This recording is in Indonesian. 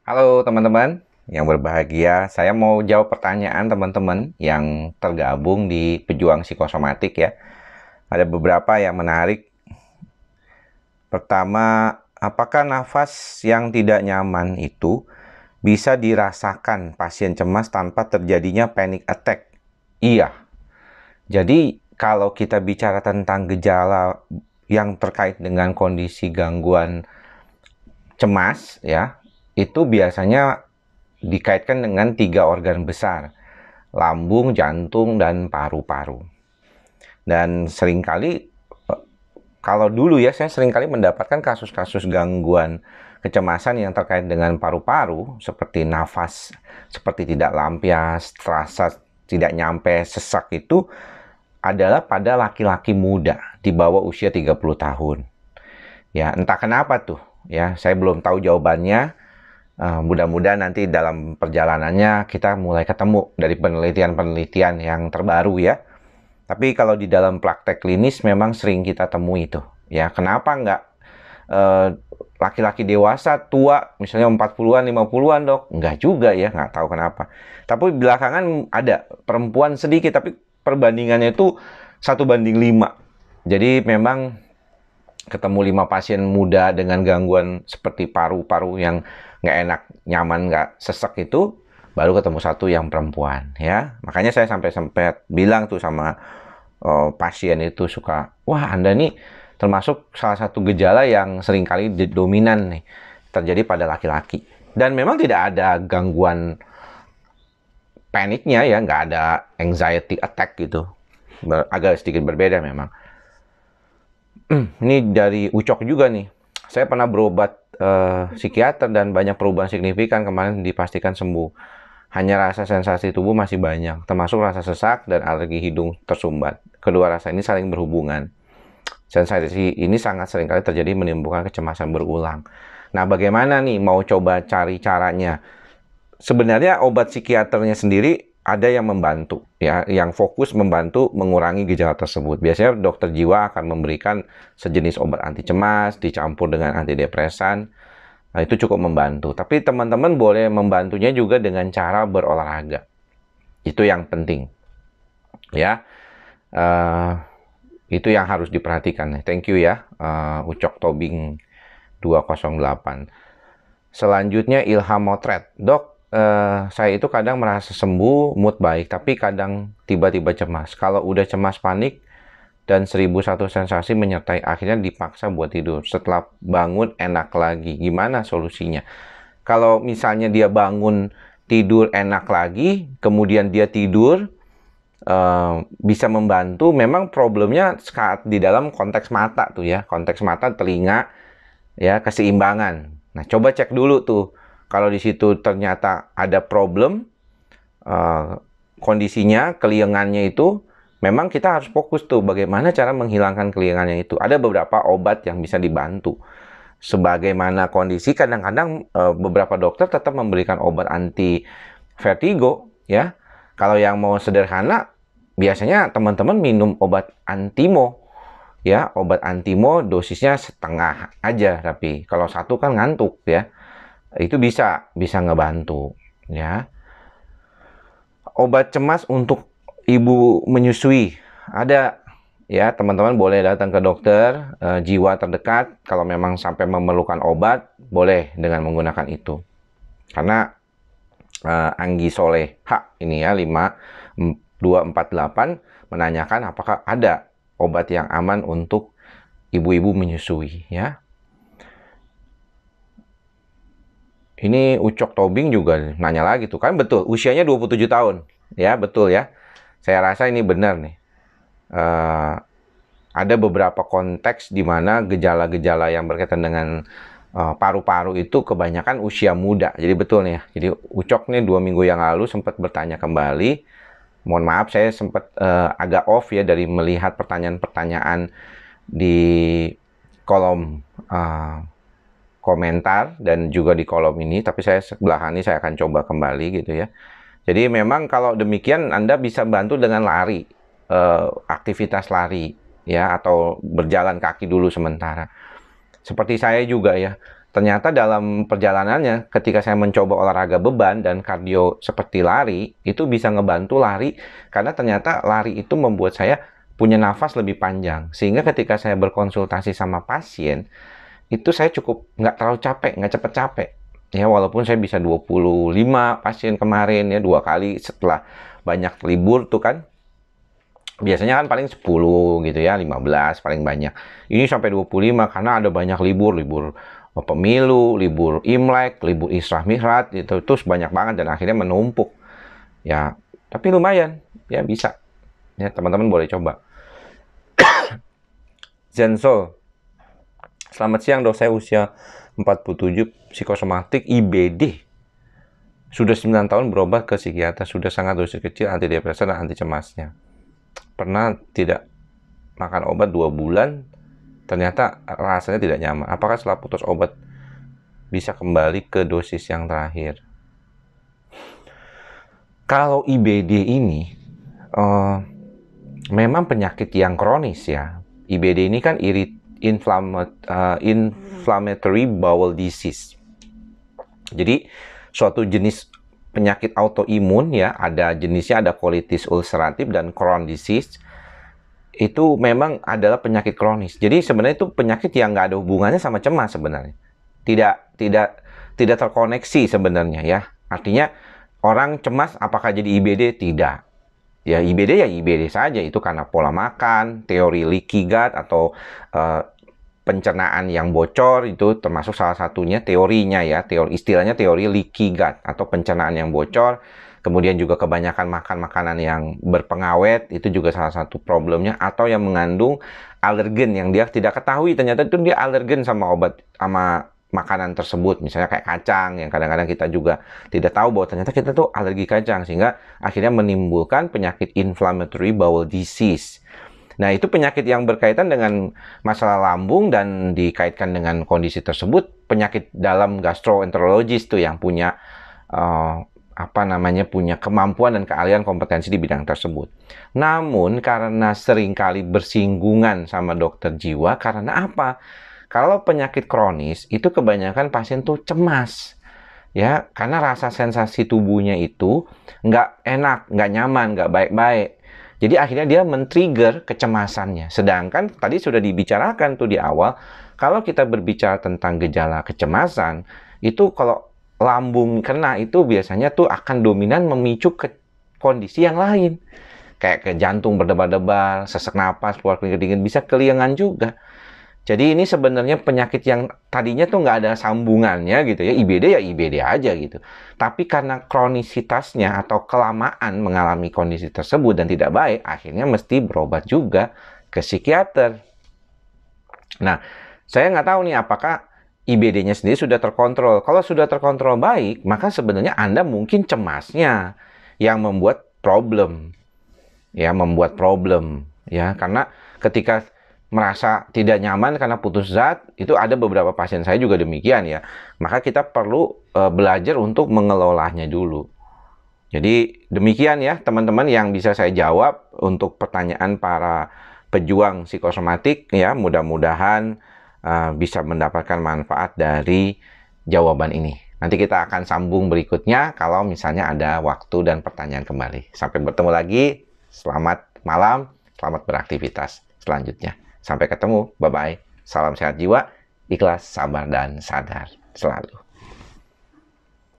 Halo teman-teman yang berbahagia, saya mau jawab pertanyaan teman-teman yang tergabung di Pejuang Psikosomatik ya. Ada beberapa yang menarik. Pertama, apakah nafas yang tidak nyaman itu bisa dirasakan pasien cemas tanpa terjadinya panic attack? Iya. Jadi kalau kita bicara tentang gejala yang terkait dengan kondisi gangguan cemas ya, itu biasanya dikaitkan dengan 3 organ besar, lambung, jantung, dan paru-paru. Dan seringkali, kalau dulu ya, saya seringkali mendapatkan kasus-kasus gangguan kecemasan yang terkait dengan paru-paru, seperti nafas, seperti tidak lampias, terasa tidak nyampe, sesak itu adalah pada laki-laki muda di bawah usia 30 tahun. Ya, entah kenapa tuh. Ya, saya belum tahu jawabannya. Mudah-mudahan nanti dalam perjalanannya kita mulai ketemu dari penelitian-penelitian yang terbaru ya. Tapi kalau di dalam praktek klinis memang sering kita temui itu. Ya, kenapa nggak laki-laki dewasa tua, misalnya 40-an, 50-an dok? Nggak juga ya, nggak tahu kenapa. Tapi belakangan ada perempuan sedikit, tapi perbandingannya itu 1:5. Jadi memang ketemu 5 pasien muda dengan gangguan seperti paru-paru yang nggak enak, nyaman, nggak sesek itu, baru ketemu satu yang perempuan ya. Makanya saya sampai sempat bilang tuh sama pasien itu suka, wah Anda nih termasuk salah satu gejala yang seringkali dominan nih terjadi pada laki-laki. Dan memang tidak ada gangguan paniknya ya, nggak ada anxiety attack gitu. Agak sedikit berbeda memang. Ini dari Ucok juga nih. Saya pernah berobat psikiater dan banyak perubahan signifikan kemarin dipastikan sembuh. Hanya rasa sensasi tubuh masih banyak, termasuk rasa sesak dan alergi hidung tersumbat. Kedua rasa ini saling berhubungan. Sensasi ini sangat seringkali terjadi menimbulkan kecemasan berulang. Nah, bagaimana nih mau coba cari caranya? Sebenarnya obat psikiaternya sendiri ada yang membantu ya, yang fokus membantu mengurangi gejala tersebut. Biasanya dokter jiwa akan memberikan sejenis obat anti cemas dicampur dengan antidepresan. Nah, itu cukup membantu. Tapi teman-teman boleh membantunya juga dengan cara berolahraga. Itu yang penting. Ya. Itu yang harus diperhatikan. Thank you ya, Ucok Tobing 208. Selanjutnya Ilham Motret. Dok, saya itu kadang merasa sembuh, mood baik, tapi kadang tiba-tiba cemas. Kalau udah cemas panik dan 1001 sensasi menyertai, akhirnya dipaksa buat tidur. Setelah bangun enak lagi. Gimana solusinya? Kalau misalnya dia bangun tidur enak lagi, kemudian dia tidur, bisa membantu. Memang problemnya saat di dalam konteks mata tuh ya, konteks mata, telinga, ya, keseimbangan. Nah, coba cek dulu tuh. Kalau di situ ternyata ada problem, kondisinya, keliengannya itu, memang kita harus fokus tuh bagaimana cara menghilangkan keliengannya itu. Ada beberapa obat yang bisa dibantu. Sebagaimana kondisi, kadang-kadang beberapa dokter tetap memberikan obat anti vertigo, ya. Kalau yang mau sederhana, biasanya teman-teman minum obat antimo, ya. Obat antimo dosisnya setengah aja, tapi kalau satu kan ngantuk, ya. Itu bisa ngebantu ya. Obat cemas untuk ibu menyusui ada ya, teman-teman boleh datang ke dokter jiwa terdekat kalau memang sampai memerlukan obat, boleh dengan menggunakan itu. Karena Anggi Soleha ini ya 5248 menanyakan apakah ada obat yang aman untuk ibu-ibu menyusui ya. Ini Ucok Tobing juga nanya lagi tuh, kan betul, usianya 27 tahun. Ya, betul ya. Saya rasa ini benar nih. Ada beberapa konteks di mana gejala-gejala yang berkaitan dengan paru-paru itu kebanyakan usia muda. Jadi betul nih ya. Jadi Ucok nih 2 minggu yang lalu sempat bertanya kembali. Mohon maaf, saya sempat agak off ya dari melihat pertanyaan-pertanyaan di kolom komentar dan juga di kolom ini, tapi saya belakangan ini saya akan coba kembali gitu ya. Jadi memang kalau demikian Anda bisa bantu dengan lari, aktivitas lari ya, atau berjalan kaki dulu sementara. Seperti saya juga ya, Ternyata dalam perjalanannya, ketika saya mencoba olahraga beban dan kardio seperti lari, itu bisa ngebantu lari, karena ternyata lari itu membuat saya punya nafas lebih panjang. Sehingga ketika saya berkonsultasi sama pasien, itu saya cukup nggak terlalu capek, nggak cepet capek. Ya, walaupun saya bisa 25 pasien kemarin, ya 2 kali setelah banyak libur tuh kan. Biasanya kan paling 10 gitu ya, 15 paling banyak. Ini sampai 25 karena ada banyak libur, libur pemilu, libur Imlek, libur Isra Mi'raj, itu terus banyak banget dan akhirnya menumpuk. Ya, tapi lumayan, ya bisa. Ya, teman-teman boleh coba. Zenso, selamat siang dok, saya usia 47, psikosomatik, IBD. Sudah 9 tahun berobat ke psikiater, sudah sangat dosis kecil antidepresan dan anti cemasnya. Pernah tidak makan obat 2 bulan, ternyata rasanya tidak nyaman. Apakah setelah putus obat bisa kembali ke dosis yang terakhir? Kalau IBD ini memang penyakit yang kronis ya. IBD ini kan inflammatory bowel disease. Jadi suatu jenis penyakit autoimun ya, ada jenisnya, ada colitis ulceratif dan Crohn disease. Itu memang adalah penyakit kronis. Jadi sebenarnya itu penyakit yang nggak ada hubungannya sama cemas sebenarnya. Tidak terkoneksi sebenarnya ya. Artinya orang cemas apakah jadi IBD? Tidak. Ya IBD saja, itu karena pola makan, teori leaky gut atau pencernaan yang bocor, itu termasuk salah satunya teorinya ya, istilahnya teori leaky gut atau pencernaan yang bocor. Kemudian juga kebanyakan makan makanan yang berpengawet, itu juga salah satu problemnya, atau yang mengandung alergen yang dia tidak ketahui, ternyata itu dia alergen sama makanan tersebut, misalnya kayak kacang yang kadang-kadang kita juga tidak tahu bahwa ternyata kita tuh alergi kacang, sehingga akhirnya menimbulkan penyakit inflammatory bowel disease. Nah, itu penyakit yang berkaitan dengan masalah lambung dan dikaitkan dengan kondisi tersebut. Penyakit dalam gastroenterologis tuh yang punya punya kemampuan dan keahlian kompetensi di bidang tersebut. Namun karena seringkali bersinggungan sama dokter jiwa, karena apa? Kalau penyakit kronis itu kebanyakan pasien tuh cemas. Ya, karena rasa sensasi tubuhnya itu nggak enak, nggak nyaman, nggak baik-baik. Jadi akhirnya dia men-trigger kecemasannya. Sedangkan tadi sudah dibicarakan tuh di awal, kalau kita berbicara tentang gejala kecemasan, itu kalau lambung kena itu biasanya tuh akan dominan memicu ke kondisi yang lain. Kayak ke jantung berdebar-debar, sesak napas, keluar keringat dingin, bisa keliengan juga. Jadi ini sebenarnya penyakit yang tadinya tuh nggak ada sambungannya gitu ya, IBD aja gitu. Tapi karena kronisitasnya atau kelamaan mengalami kondisi tersebut dan tidak baik, akhirnya mesti berobat juga ke psikiater. Nah, saya nggak tahu nih apakah IBD-nya sendiri sudah terkontrol. Kalau sudah terkontrol baik, maka sebenarnya Anda mungkin cemasnya yang membuat problem. Ya, karena ketika merasa tidak nyaman karena putus zat, itu ada beberapa pasien saya juga demikian ya. Maka kita perlu belajar untuk mengelolanya dulu. Jadi demikian ya teman-teman yang bisa saya jawab untuk pertanyaan para pejuang psikosomatik ya. Mudah-mudahan bisa mendapatkan manfaat dari jawaban ini. Nanti kita akan sambung berikutnya kalau misalnya ada waktu dan pertanyaan kembali. Sampai bertemu lagi. Selamat malam, selamat beraktivitas selanjutnya. Sampai ketemu, bye-bye. Salam sehat jiwa, ikhlas, sabar, dan sadar selalu.